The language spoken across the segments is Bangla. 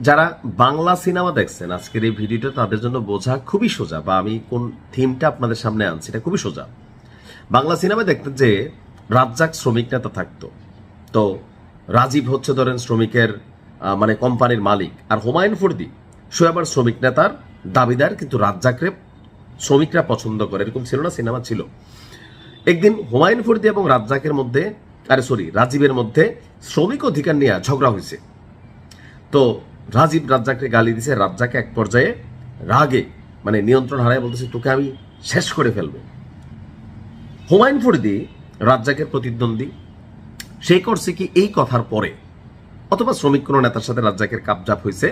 যারা বাংলা সিনেমা দেখছেন আজকের এই ভিডিওটা তাদের জন্য বোঝা খুবই সোজা, বা আমি কোন থিমটা আপনাদের সামনে আনছি এটা খুবই সোজা। বাংলা সিনেমা দেখতেন যে রাজ্জাক শ্রমিক নেতা থাকতো, তো রাজীব হচ্ছে ধরেন শ্রমিকের মানে কোম্পানির মালিক, আর হুমায়ুন ফরিদি সে আবার শ্রমিক নেতার দাবিদার, কিন্তু রাজ্জাকরে শ্রমিকরা পছন্দ করে, এরকম ছিল না? সিনেমা ছিল। একদিন হুমায়ুন ফরিদি এবং রাজ্জাকের মধ্যে রাজীবের মধ্যে শ্রমিক অধিকার নিয়ে ঝগড়া হয়েছে। তো রাজীব রাজ্জাককে গালি দিছে, রাজ্জাক এক পর্যায়ে রাগে মানে নিয়ন্ত্রণ হারায় বলতেছে তোকে আমি শেষ করে ফেলবো। হুমায়ুন ফরিদি রাজ্জাকের প্রতিদ্বন্দ্বী, সে করছে কি এই কথার পরে, অথবা শ্রমিক কোনো নেতার সাথে রাজ্জাকের কাপজাপ হয়েছে,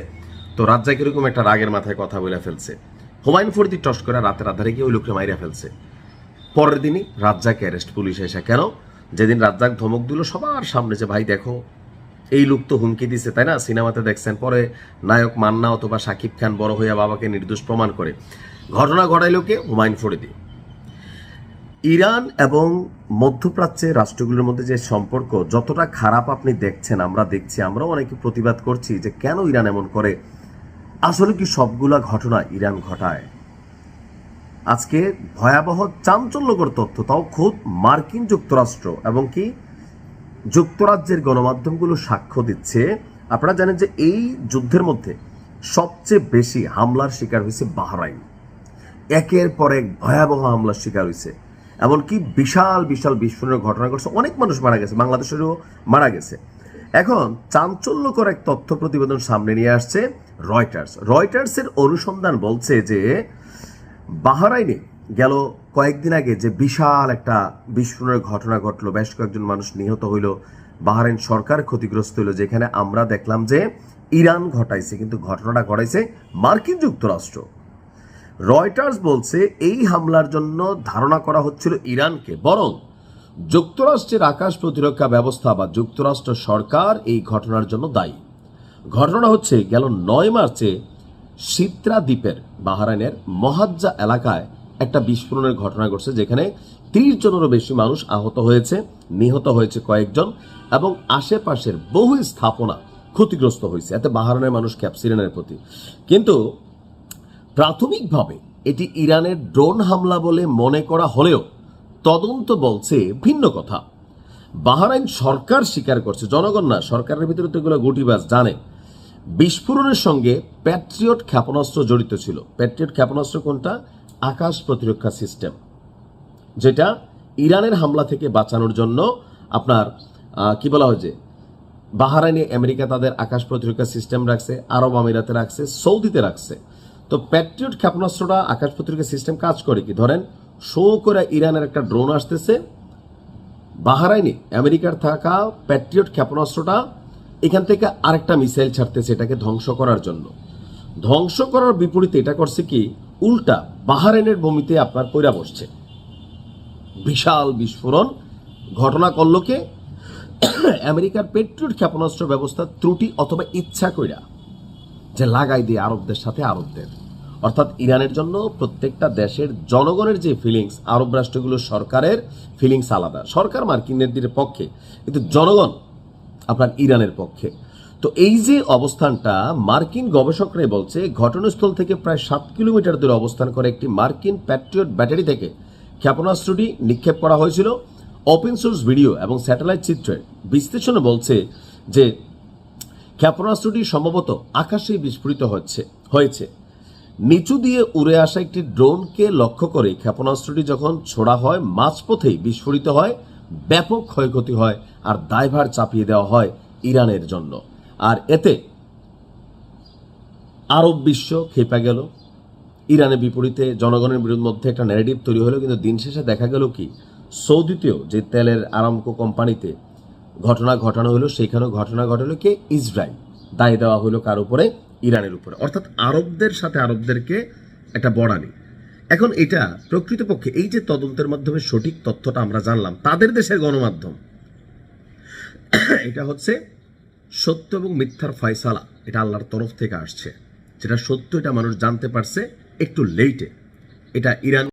তো রাজ্জাক এরকম একটা রাগের মাথায় কথা বলে ফেলছে। হুমায়ুন ফরিদি টস করে রাতের আধারে গিয়ে ওই লোককে মাইরা ফেলছে। পরের দিনই রাজ্জাক অ্যারেস্ট, পুলিশ এসে। কেন? যেদিন রাজ্জাক ধমক দিল সবার সামনে যে ভাই দেখো এই লোক তো হুমকি দিছে, তাই না? সিনেমাতে দেখছেন। পরে নায়ক মান্না অথবা শাকিব খান বড় হইয়া বাবাকে নির্দোষ প্রমাণ করে। ঘটনা ঘটাইল কে? হুমায়ুন ফরিদি। ইরান এবং মধ্যপ্রাচ্যের রাষ্ট্রগুলোর মধ্যে যে সম্পর্ক যতটা খারাপ আপনি দেখছেন, আমরা দেখছি, আমরাও অনেকে প্রতিবাদ করছি যে কেন ইরান এমন করে। আসলে কি সবগুলা ঘটনা ইরান ঘটায়? আজকে ভয়াবহ চাঞ্চল্যকর তথ্য, তাও খোদ মার্কিন যুক্তরাষ্ট্র এবং কি যুক্তরাজ্যের গণমাধ্যমগুলো সাক্ষ্য দিচ্ছে। আপনারা জানেন যে এই যুদ্ধের মধ্যে সবচেয়ে বেশি হামলার শিকার হয়েছে বাহরাইন। একের পর এক ভয়াবহ হামলার শিকার হয়েছে, এমনকি বিশাল বিশাল বিস্ফোরণের ঘটনা ঘটছে, অনেক মানুষ মারা গেছে, বাংলাদেশেরও মারা গেছে। এখন চাঞ্চল্যকর এক তথ্য প্রতিবেদন সামনে নিয়ে আসছে রয়টার্সের অনুসন্ধান বলছে যে বাহরাইনে গেল কয়েকদিন আগে যে বিশাল একটা বিস্ফোরণের ঘটনা ঘটলো, বেশ কয়েকজন মানুষ নিহত হইল, বাহরাইন সরকার ক্ষতিগ্রস্ত হইল, যেখানে আমরা দেখলাম যে ইরান ঘটাইছে, কিন্তু ঘটনাটা ঘটাইছে মার্কিন যুক্তরাষ্ট্র। রয়টার্স বলছে এই হামলার জন্য ধারণা করা হচ্ছিল ইরানকে, বরং যুক্তরাষ্ট্রের আকাশ প্রতিরক্ষা ব্যবস্থা বা যুক্তরাষ্ট্র সরকার এই ঘটনার জন্য দায়ী। ঘটনাটা হচ্ছে গেল 9 মার্চে সিত্রা দ্বীপের বাহরাইনের মহাজ্জা এলাকায় একটা বিস্ফোরণের ঘটনা ঘটছে, যেখানে 30 জনেরও বেশি মানুষ আহত হয়েছে, নিহত হয়েছে কয়েকজন, এবং আশেপাশের বহু স্থাপনা ক্ষতিগ্রস্ত হয়েছে। এতে বাহরাইনের মানুষ ক্যাপসিলেনের প্রতি। কিন্তু প্রাথমিকভাবে এটি ইরানের ড্রোন হামলা বলে মনে করা হলেও তদন্ত বলছে ভিন্ন কথা। বাহরাইন সরকার স্বীকার করছে, জনগণ না, সরকারের ভিতরে তো এগুলো গুটিবাজ জানে, বিস্ফোরণের সঙ্গে প্যাট্রিয়ট ক্ষেপণাস্ত্র জড়িত ছিল। প্যাট্রিয়ট ক্ষেপণাস্ত্র কোনটা? আকাশ প্রতিরক্ষা সিস্টেম, যেটা ইরানের হামলা থেকে বাঁচানোর জন্য আপনার কি বলা হয় যে বাহরাইনে আমেরিকা তাদের আকাশ প্রতিরক্ষা সিস্টেম রাখছে, আরব আমিরাতে রাখছে, সৌদিতে রাখছে। তো প্যাট্রিয়ট ক্ষেপণাস্ত্রটা আকাশ প্রতিরক্ষা সিস্টেম কাজ করে কি, ধরেন শো করে ইরানের একটা ড্রোন আসতেছে, বাহরাইনে আমেরিকার থাকা প্যাট্রিয়ট ক্ষেপণাস্ত্রটা এখান থেকে আরেকটা মিসাইল ছাড়তেছে এটাকে ধ্বংস করার জন্য। ধ্বংস করার বিপরীতে এটা করছে কি, উল্টা বাহরাইনের ভূমিতে আপনার পয়রা বসছে। বিশাল বিস্ফোরণ ঘটনা করলো কে? আমেরিকার প্যাট্রিয়ট ক্ষেপণাস্ত্র ব্যবস্থার ত্রুটি অথবা ইচ্ছা কইরা যে লাগাই দিয়ে আরবদের সাথে আরবদের, অর্থাৎ ইরানের জন্য প্রত্যেকটা দেশের জনগণের যে ফিলিংস, আরব রাষ্ট্রগুলোর সরকারের ফিলিংস আলাদা। সরকার মার্কিনদের পক্ষে, কিন্তু জনগণ আপনার ইরানের পক্ষে। তো এই যে অবস্থানটা, মার্কিন গবেষকরাই বলছে ঘটনাস্থল থেকে প্রায় 7 কিলোমিটার দূরে অবস্থান করে একটি মার্কিন প্যাট্রিয়ট ব্যাটারি থেকে ক্ষেপণাস্ত্রটি নিক্ষেপ করা হয়েছিল। ওপেন সোর্স ভিডিও এবং স্যাটেলাইট চিত্রের বিশ্লেষণে বলছে যে ক্ষেপণাস্ত্রটি সম্ভবত আকাশেই বিস্ফোরিত হয়েছে। নিচু দিয়ে উড়ে আসা একটি ড্রোনকে লক্ষ্য করে ক্ষেপণাস্ত্রটি যখন ছোড়া হয় মাঝপথেই বিস্ফোরিত হয়, ব্যাপক ক্ষয়ক্ষতি হয়, আর দায়ভার চাপিয়ে দেওয়া হয় ইরানের জন্য। আর এতে আরব বিশ্ব খেপে গেল, ইরানের বিপরীতে জনগণের মধ্যে একটা ন্যারেটিভ তৈরি হলো। কিন্তু দিন শেষে দেখা গেল কি, সৌদিতেও যে তেলের আরামকো কোম্পানিতে ঘটনা ঘটানো হলো, সেখানেও ঘটনা ঘটালো কে? ইসরায়েল। দায় দেওয়া হলো কার উপরে? ইরানের উপরে। অর্থাৎ আরবদের সাথে আরবদেরকে একটা বড়ানি। এখন এটা প্রকৃতপক্ষে এই যে তদন্তের মাধ্যমে সঠিক তথ্যটা আমরা জানলাম, তাদের দেশের গণমাধ্যম এটা হচ্ছে সত্য এবং মিথ্যার ফয়সালা, এটা আল্লাহর তরফ থেকে আসছে। যেটা সত্য এটা মানুষ জানতে পারছে একটু লেটে। এটা ইরান